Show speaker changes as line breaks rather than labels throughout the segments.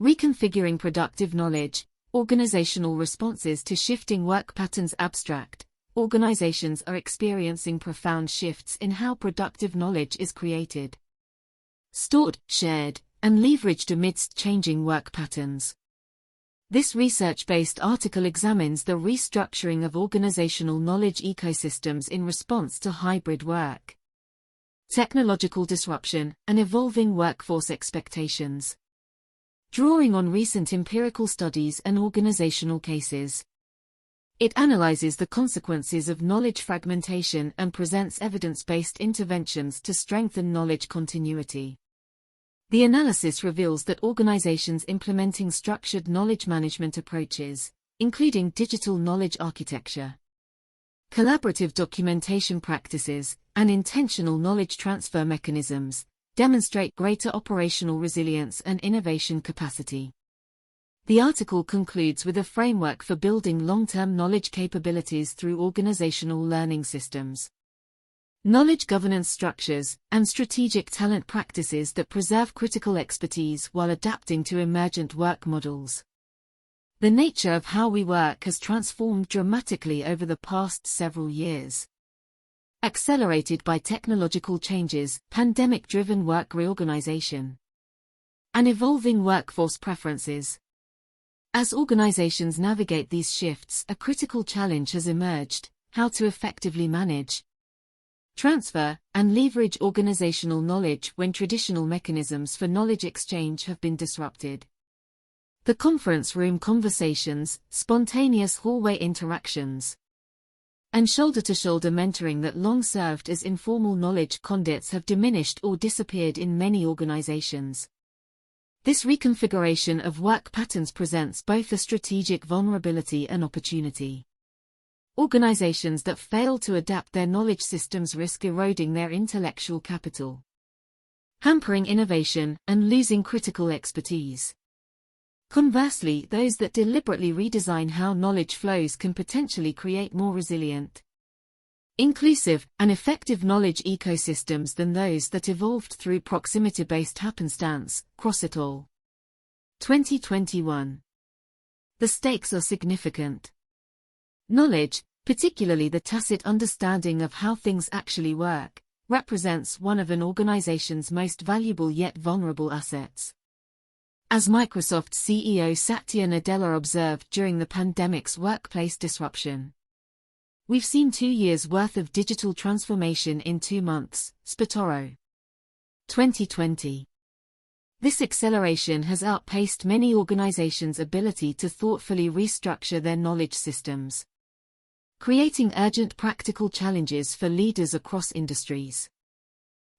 Reconfiguring productive knowledge, organizational responses to shifting work patterns. Abstract. Organizations are experiencing profound shifts in how productive knowledge is created, stored, shared, and leveraged amidst changing work patterns. This research-based article examines the restructuring of organizational knowledge ecosystems in response to hybrid work, technological disruption, and evolving workforce expectations. Drawing on recent empirical studies and organizational cases, it analyzes the consequences of knowledge fragmentation and presents evidence-based interventions to strengthen knowledge continuity. The analysis reveals that organizations implementing structured knowledge management approaches, including digital knowledge architecture, collaborative documentation practices, and intentional knowledge transfer mechanisms, demonstrate greater operational resilience and innovation capacity. The article concludes with a framework for building long-term knowledge capabilities through organizational learning systems, knowledge governance structures, and strategic talent practices that preserve critical expertise while adapting to emergent work models. The nature of how we work has transformed dramatically over the past several years, accelerated by technological changes, pandemic-driven work reorganization, and evolving workforce preferences. As organizations navigate these shifts, a critical challenge has emerged: how to effectively manage, transfer, and leverage organizational knowledge when traditional mechanisms for knowledge exchange have been disrupted. The conference room conversations, spontaneous hallway interactions, and shoulder-to-shoulder mentoring that long served as informal knowledge conduits have diminished or disappeared in many organizations. This reconfiguration of work patterns presents both a strategic vulnerability and opportunity. Organizations that fail to adapt their knowledge systems risk eroding their intellectual capital, hampering innovation, and losing critical expertise. Conversely, those that deliberately redesign how knowledge flows can potentially create more resilient, inclusive, and effective knowledge ecosystems than those that evolved through proximity-based happenstance. Cross et al. 2021. The stakes are significant. Knowledge, particularly the tacit understanding of how things actually work, represents one of an organization's most valuable yet vulnerable assets. As Microsoft CEO Satya Nadella observed during the pandemic's workplace disruption, "We've seen 2 years' worth of digital transformation in 2 months, Spatoro. 2020. This acceleration has outpaced many organizations' ability to thoughtfully restructure their knowledge systems, creating urgent practical challenges for leaders across industries."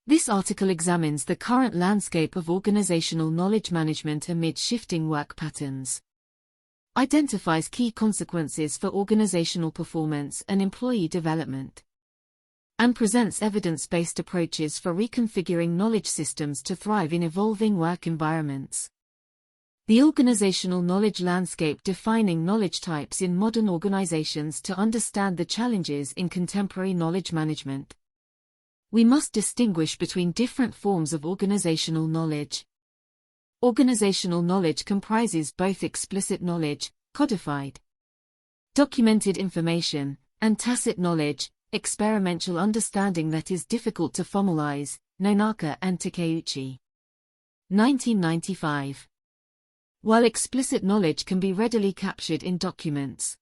This article examines the current landscape of organizational knowledge management amid shifting work patterns, identifies key consequences for organizational performance and employee development, and presents evidence-based approaches for reconfiguring knowledge systems to thrive in evolving work environments. The organizational knowledge landscape: defining knowledge types in modern organizations. To understand the challenges in contemporary knowledge management, we must distinguish between different forms of organizational knowledge. Organizational knowledge comprises both explicit knowledge, codified, documented information, and tacit knowledge, experiential understanding that is difficult to formalize. Nonaka and Takeuchi. 1995. While explicit knowledge can be readily captured in documents,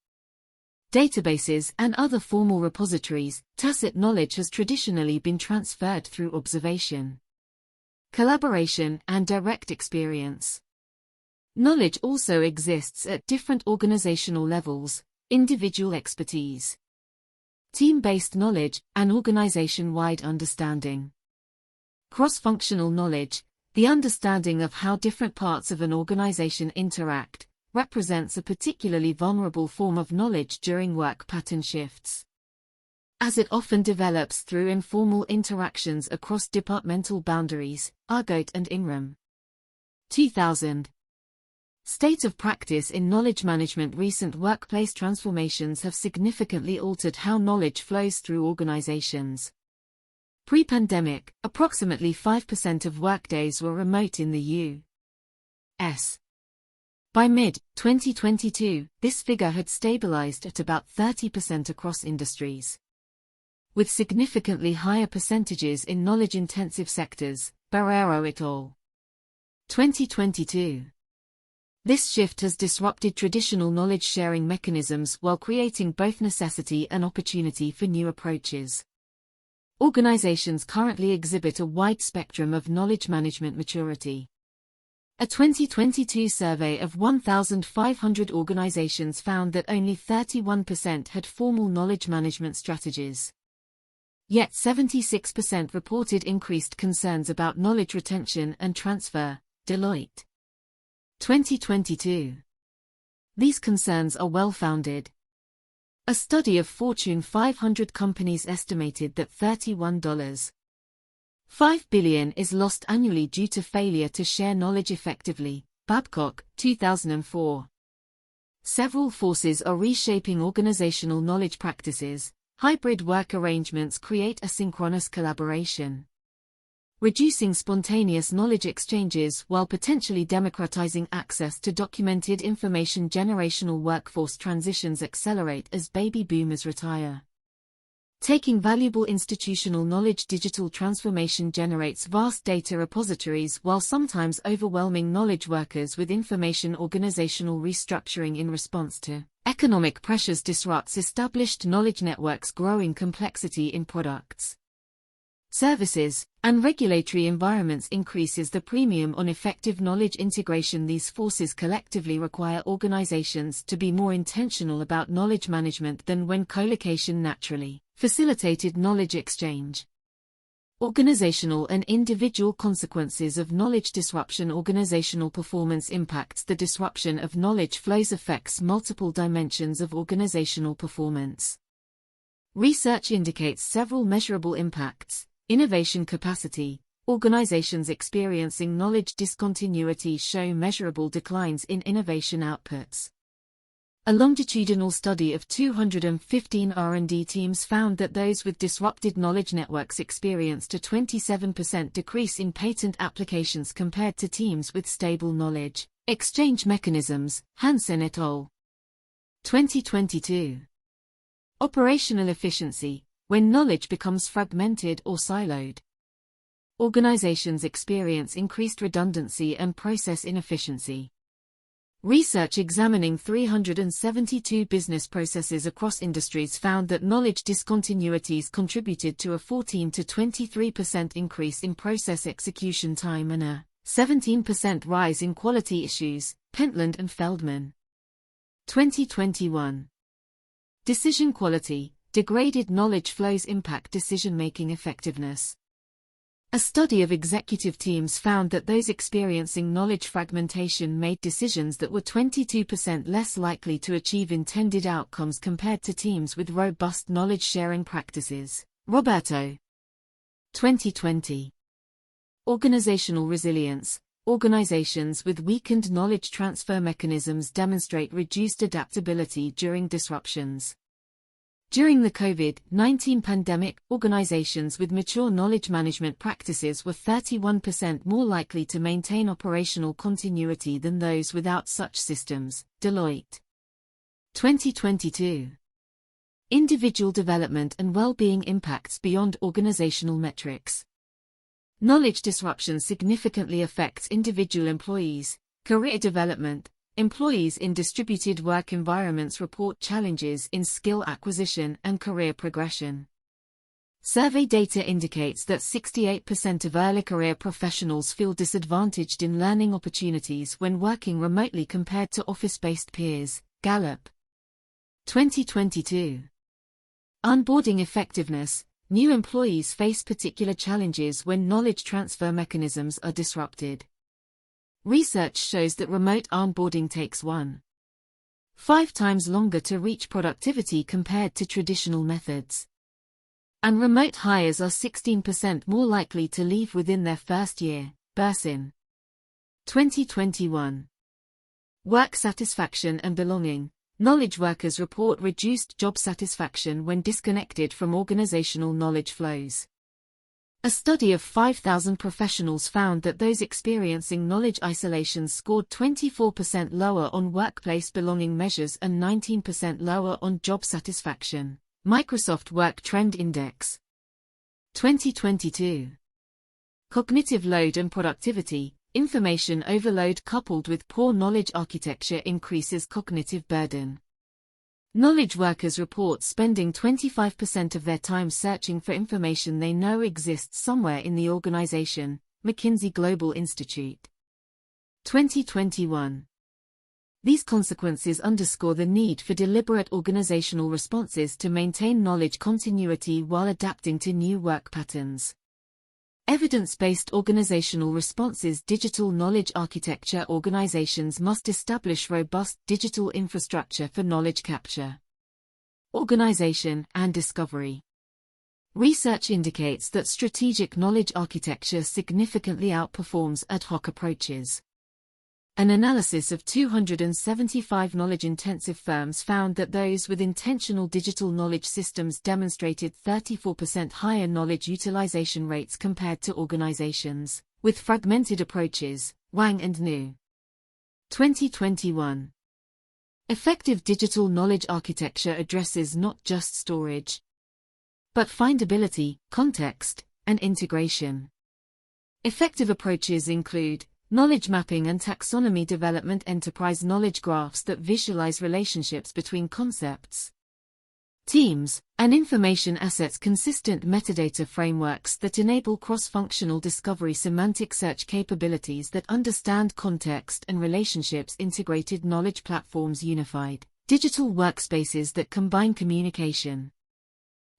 databases, and other formal repositories, tacit knowledge has traditionally been transferred through observation, collaboration, and direct experience. Knowledge also exists at different organizational levels: individual expertise, team-based knowledge, and organization-wide understanding. Cross-functional knowledge, the understanding of how different parts of an organization interact, represents a particularly vulnerable form of knowledge during work pattern shifts, as it often develops through informal interactions across departmental boundaries. Argote and Ingram. 2000. State of practice in knowledge management. Recent workplace transformations have significantly altered how knowledge flows through organizations. Pre-pandemic, approximately 5% of workdays were remote in the U.S. By mid-2022, this figure had stabilized at about 30% across industries, with significantly higher percentages in knowledge-intensive sectors. Barrero et al. 2022. This shift has disrupted traditional knowledge-sharing mechanisms while creating both necessity and opportunity for new approaches. Organizations currently exhibit a wide spectrum of knowledge management maturity. A 2022 survey of 1,500 organizations found that only 31% had formal knowledge management strategies. Yet 76% reported increased concerns about knowledge retention and transfer. Deloitte. 2022. These concerns are well-founded. A study of Fortune 500 companies estimated that $31.5 billion is lost annually due to failure to share knowledge effectively. Babcock, 2004. Several forces are reshaping organizational knowledge practices. Hybrid work arrangements create asynchronous collaboration, reducing spontaneous knowledge exchanges while potentially democratizing access to documented information. Generational workforce transitions accelerate as baby boomers retire, taking valuable institutional knowledge. Digital transformation generates vast data repositories while sometimes overwhelming knowledge workers with information. Organizational restructuring in response to economic pressures disrupts established knowledge networks. Growing complexity in products, services, and regulatory environments increases the premium on effective knowledge integration. These forces collectively require organizations to be more intentional about knowledge management than when co-location naturally facilitated knowledge exchange. Organizational and individual consequences of knowledge disruption. Organizational performance impacts. The disruption of knowledge flows affects multiple dimensions of organizational performance. Research indicates several measurable impacts. Innovation capacity. Organizations experiencing knowledge discontinuity show measurable declines in innovation outputs. A longitudinal study of 215 R&D teams found that those with disrupted knowledge networks experienced a 27% decrease in patent applications compared to teams with stable knowledge exchange mechanisms. Hansen et al. 2022. Operational efficiency. When knowledge becomes fragmented or siloed, organizations experience increased redundancy and process inefficiency. Research examining 372 business processes across industries found that knowledge discontinuities contributed to a 14 to 23% increase in process execution time and a 17% rise in quality issues. Pentland and Feldman. 2021. Decision quality. Degraded knowledge flows impact decision-making effectiveness. A study of executive teams found that those experiencing knowledge fragmentation made decisions that were 22% less likely to achieve intended outcomes compared to teams with robust knowledge-sharing practices. Roberto. 2020. Organizational resilience. Organizations with weakened knowledge transfer mechanisms demonstrate reduced adaptability during disruptions. During the COVID-19 pandemic, organizations with mature knowledge management practices were 31% more likely to maintain operational continuity than those without such systems. Deloitte. 2022. Individual development and well-being impacts beyond organizational metrics. Knowledge disruption significantly affects individual employees' career development. Employees in distributed work environments report challenges in skill acquisition and career progression. Survey data indicates that 68% of early career professionals feel disadvantaged in learning opportunities when working remotely compared to office-based peers. Gallup. 2022. Onboarding effectiveness. New employees face particular challenges when knowledge transfer mechanisms are disrupted. Research shows that remote onboarding takes 1.5 times longer to reach productivity compared to traditional methods. And remote hires are 16% more likely to leave within their first year. Bursin. 2021. Work satisfaction and belonging. Knowledge workers report reduced job satisfaction when disconnected from organizational knowledge flows. A study of 5,000 professionals found that those experiencing knowledge isolation scored 24% lower on workplace belonging measures and 19% lower on job satisfaction. Microsoft Work Trend Index 2022. Cognitive load and productivity. Information overload coupled with poor knowledge architecture increases cognitive burden. Knowledge workers report spending 25% of their time searching for information they know exists somewhere in the organization. McKinsey Global Institute 2021. These consequences underscore the need for deliberate organizational responses to maintain knowledge continuity while adapting to new work patterns. Evidence-based organizational responses. Digital knowledge architecture. Organizations must establish robust digital infrastructure for knowledge capture, organization, and discovery. Research indicates that strategic knowledge architecture significantly outperforms ad hoc approaches. An analysis of 275 knowledge-intensive firms found that those with intentional digital knowledge systems demonstrated 34% higher knowledge utilization rates compared to organizations with fragmented approaches. Wang and New 2021. Effective digital knowledge architecture addresses not just storage, but findability, context, and integration. Effective approaches include knowledge mapping and taxonomy development, enterprise knowledge graphs that visualize relationships between concepts, teams, and information assets, consistent metadata frameworks that enable cross-functional discovery, semantic search capabilities that understand context and relationships, integrated knowledge platforms, unified digital workspaces that combine communication,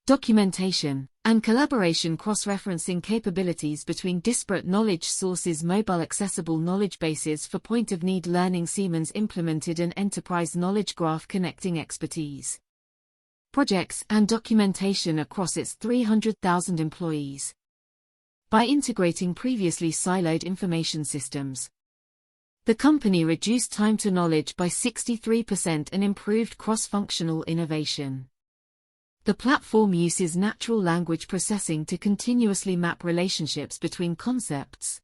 documentation, and collaboration, cross-referencing capabilities between disparate knowledge sources, mobile accessible knowledge bases for point-of-need learning. Siemens implemented an enterprise knowledge graph connecting expertise, projects, and documentation across its 300,000 employees. By integrating previously siloed information systems, the company reduced time to knowledge by 63% and improved cross-functional innovation. The platform uses natural language processing to continuously map relationships between concepts,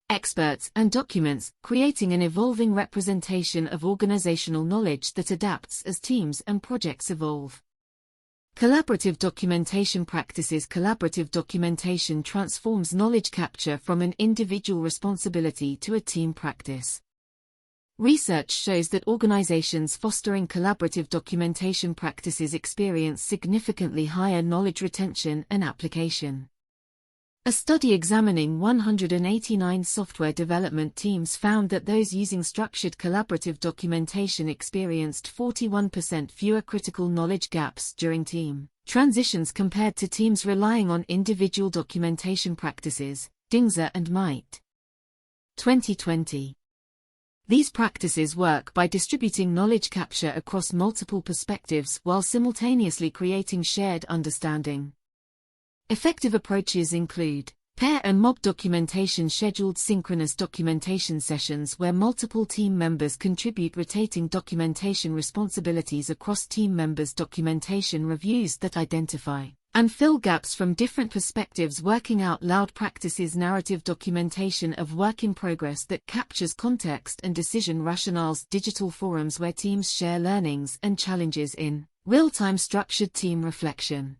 experts, and documents, creating an evolving representation of organizational knowledge that adapts as teams and projects evolve. Collaborative documentation practices. Collaborative documentation transforms knowledge capture from an individual responsibility to a team practice. Research shows that organizations fostering collaborative documentation practices experience significantly higher knowledge retention and application. A study examining 189 software development teams found that those using structured collaborative documentation experienced 41% fewer critical knowledge gaps during team transitions compared to teams relying on individual documentation practices. Dingzer and Might 2020. These practices work by distributing knowledge capture across multiple perspectives while simultaneously creating shared understanding. Effective approaches include pair and mob documentation, scheduled synchronous documentation sessions where multiple team members contribute, rotating documentation responsibilities across team members, documentation reviews that identify and fill gaps from different perspectives, working out loud practices, narrative documentation of work in progress that captures context and decision rationales, digital forums where teams share learnings and challenges in real-time, structured team reflection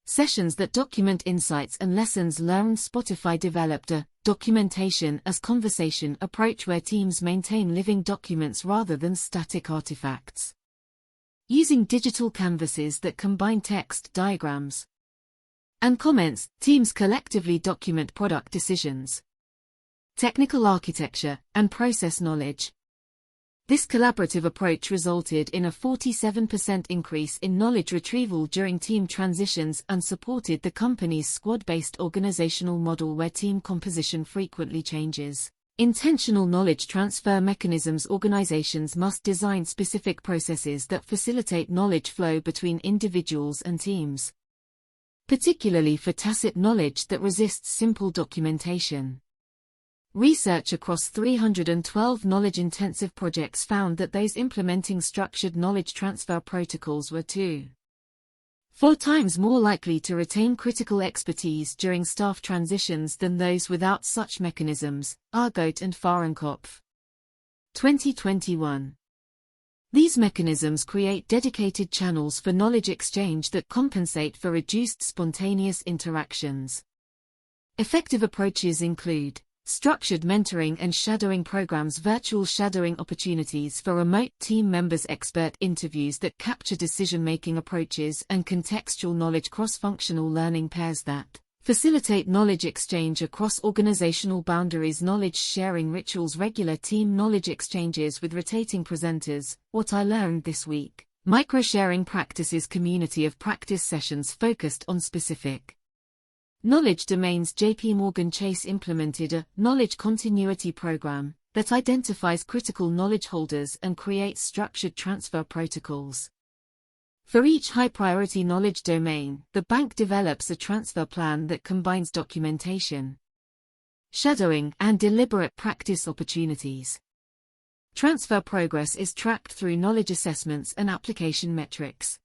sessions that document insights and lessons learned. Spotify developed a documentation as conversation approach where teams maintain living documents rather than static artifacts. Using digital canvases that combine text, diagrams, and comments, teams collectively document product decisions, technical architecture, and process knowledge. This collaborative approach resulted in a 47% increase in knowledge retrieval during team transitions and supported the company's squad-based organizational model where team composition frequently changes. Intentional knowledge transfer mechanisms. Organizations must design specific processes that facilitate knowledge flow between individuals and teams, particularly for tacit knowledge that resists simple documentation. Research across 312 knowledge-intensive projects found that those implementing structured knowledge transfer protocols were 2. 4 times more likely to retain critical expertise during staff transitions than those without such mechanisms, Argote and Fahrenkopf. 2021. These mechanisms create dedicated channels for knowledge exchange that compensate for reduced spontaneous interactions. Effective approaches include structured mentoring and shadowing programs, virtual shadowing opportunities for remote team members, expert interviews that capture decision-making approaches, and contextual knowledge, cross-functional learning pairs that facilitate knowledge exchange across organizational boundaries, knowledge sharing rituals, regular team knowledge exchanges with rotating presenters. What I learned this week. Micro-sharing practices, community of practice sessions focused on specific knowledge domains. JP Morgan Chase implemented a knowledge continuity program that identifies critical knowledge holders and creates structured transfer protocols. For each high-priority knowledge domain, the bank develops a transfer plan that combines documentation, shadowing, and deliberate practice opportunities. Transfer progress is tracked through knowledge assessments and application metrics.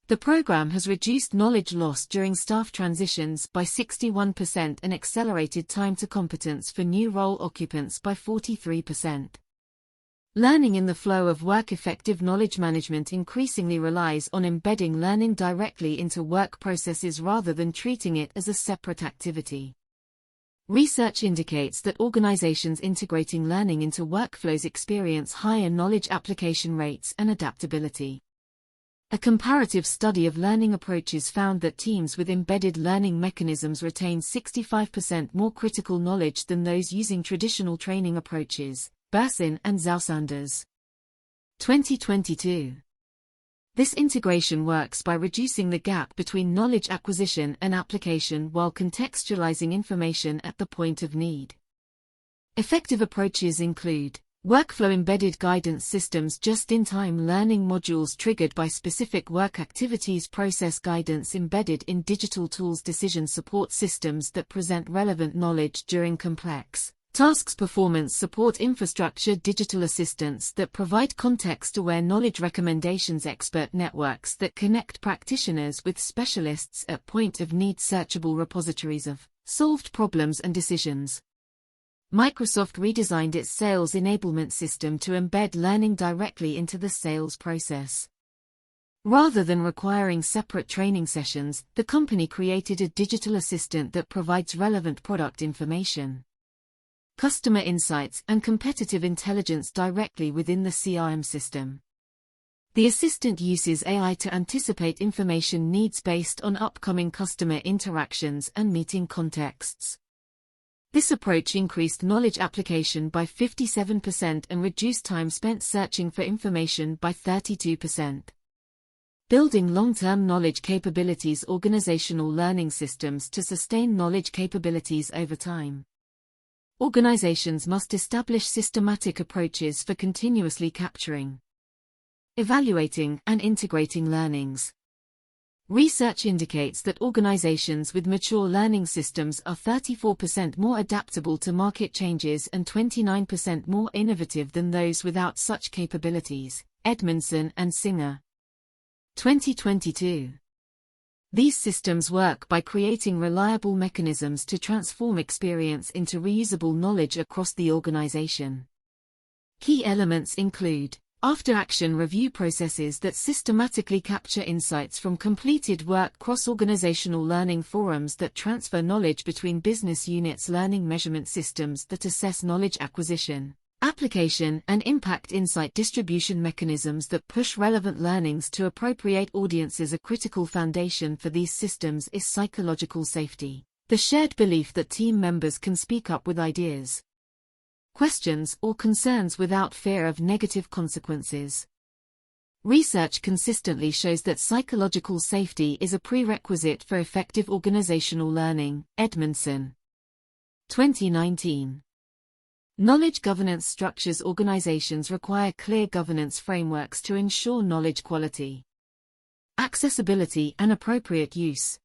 The program has reduced knowledge loss during staff transitions by 61% and accelerated time to competence for new role occupants by 43%. Learning in the flow of work. Effective knowledge management increasingly relies on embedding learning directly into work processes rather than treating it as a separate activity. Research indicates that organizations integrating learning into workflows experience higher knowledge application rates and adaptability. A comparative study of learning approaches found that teams with embedded learning mechanisms retain 65% more critical knowledge than those using traditional training approaches. Bersin and Zausanders. 2022. This integration works by reducing the gap between knowledge acquisition and application while contextualizing information at the point of need. Effective approaches include workflow-embedded guidance systems, just-in-time learning modules triggered by specific work activities, process guidance embedded in digital tools, decision support systems that present relevant knowledge during complex tasks, performance support infrastructure, digital assistants that provide context-aware knowledge recommendations, expert networks that connect practitioners with specialists at point of need, searchable repositories of solved problems and decisions. Microsoft redesigned its sales enablement system to embed learning directly into the sales process. Rather than requiring separate training sessions, the company created a digital assistant that provides relevant product information, customer insights, and competitive intelligence directly within the CRM system. The assistant uses AI to anticipate information needs based on upcoming customer interactions and meeting contexts. This approach increased knowledge application by 57% and reduced time spent searching for information by 32%. Building long-term knowledge capabilities, organizational learning systems to sustain knowledge capabilities over time. Organizations must establish systematic approaches for continuously capturing, evaluating, and integrating learnings. Research indicates that organizations with mature learning systems are 34% more adaptable to market changes and 29% more innovative than those without such capabilities. Edmondson and Singer. 2022. These systems work by creating reliable mechanisms to transform experience into reusable knowledge across the organization. Key elements include after-action review processes that systematically capture insights from completed work, cross-organizational learning forums that transfer knowledge between business units, learning measurement systems that assess knowledge acquisition, application, and impact, insight distribution mechanisms that push relevant learnings to appropriate audiences. A critical foundation for these systems is psychological safety, the shared belief that team members can speak up with ideas, questions, or concerns without fear of negative consequences. Research consistently shows that psychological safety is a prerequisite for effective organizational learning. Edmondson. 2019. Knowledge governance structures. Organizations require clear governance frameworks to ensure knowledge quality, accessibility, and appropriate use.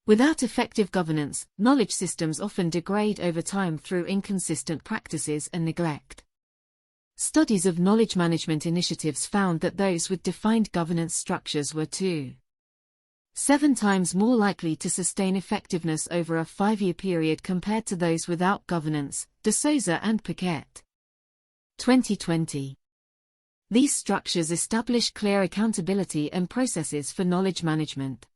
Without effective governance, knowledge systems often degrade over time through inconsistent practices and neglect. Studies of knowledge management initiatives found that those with defined governance structures were 2 7 times more likely to sustain effectiveness over a 5-year period compared to those without governance, De Souza and Paquette. 2020. These structures establish clear accountability and processes for knowledge management.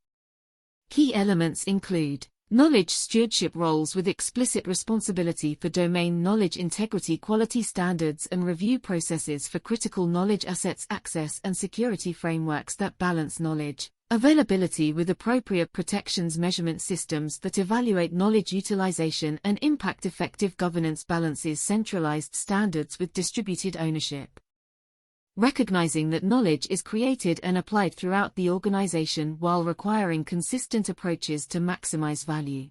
Key elements include knowledge stewardship roles with explicit responsibility for domain knowledge integrity, quality standards and review processes for critical knowledge assets, access and security frameworks that balance knowledge availability with appropriate protections, measurement systems that evaluate knowledge utilization and impact, effective governance balances, centralized standards with distributed ownership. Recognizing that knowledge is created and applied throughout the organization while requiring consistent approaches to maximize value.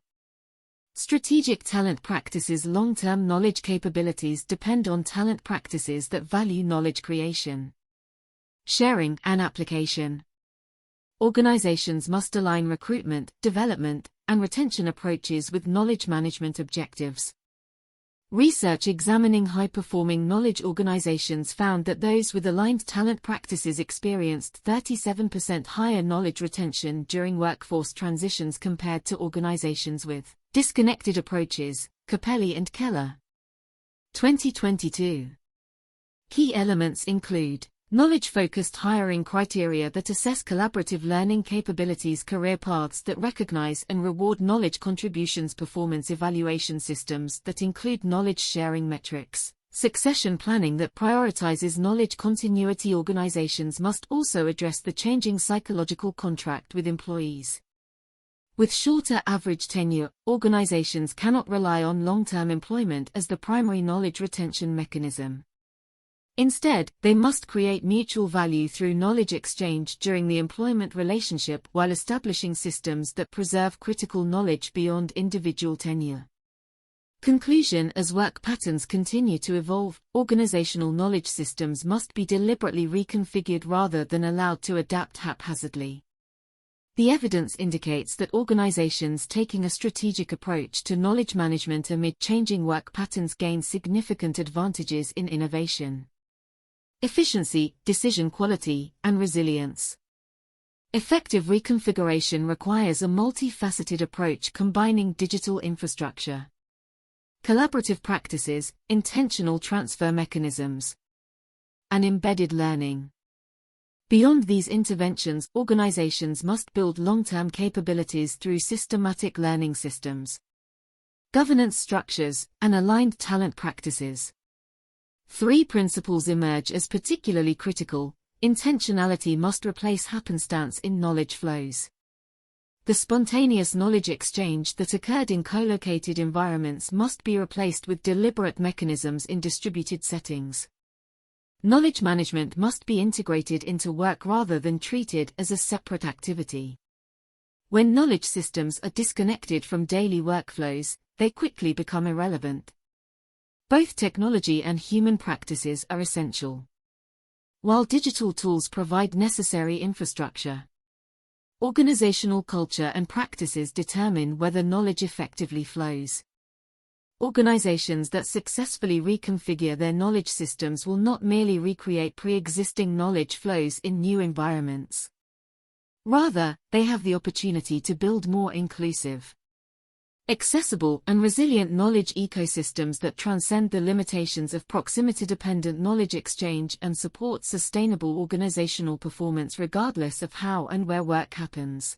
Strategic talent practices. Long-term knowledge capabilities depend on talent practices that value knowledge creation, sharing, and application. Organizations must align recruitment, development, and retention approaches with knowledge management objectives. Research examining high-performing knowledge organizations found that those with aligned talent practices experienced 37% higher knowledge retention during workforce transitions compared to organizations with disconnected approaches. Capelli and Keller. 2022. Key elements include knowledge-focused hiring criteria that assess collaborative learning capabilities, career paths that recognize and reward knowledge contributions, performance evaluation systems that include knowledge-sharing metrics, succession planning that prioritizes knowledge continuity. Organizations must also address the changing psychological contract with employees. With shorter average tenure, organizations cannot rely on long-term employment as the primary knowledge retention mechanism. Instead, they must create mutual value through knowledge exchange during the employment relationship while establishing systems that preserve critical knowledge beyond individual tenure. Conclusion: as work patterns continue to evolve, organizational knowledge systems must be deliberately reconfigured rather than allowed to adapt haphazardly. The evidence indicates that organizations taking a strategic approach to knowledge management amid changing work patterns gain significant advantages in innovation, efficiency, decision quality, and resilience. Effective reconfiguration requires a multifaceted approach combining digital infrastructure, collaborative practices, intentional transfer mechanisms, and embedded learning. Beyond these interventions, organizations must build long-term capabilities through systematic learning systems, governance structures, and aligned talent practices. 3 principles emerge as particularly critical. Intentionality must replace happenstance in knowledge flows. The spontaneous knowledge exchange that occurred in co-located environments must be replaced with deliberate mechanisms in distributed settings. Knowledge management must be integrated into work rather than treated as a separate activity. When knowledge systems are disconnected from daily workflows, they quickly become irrelevant. Both technology and human practices are essential. While digital tools provide necessary infrastructure, organizational culture and practices determine whether knowledge effectively flows. Organizations that successfully reconfigure their knowledge systems will not merely recreate pre-existing knowledge flows in new environments. Rather, they have the opportunity to build more inclusive, accessible, and resilient knowledge ecosystems that transcend the limitations of proximity-dependent knowledge exchange and support sustainable organizational performance regardless of how and where work happens.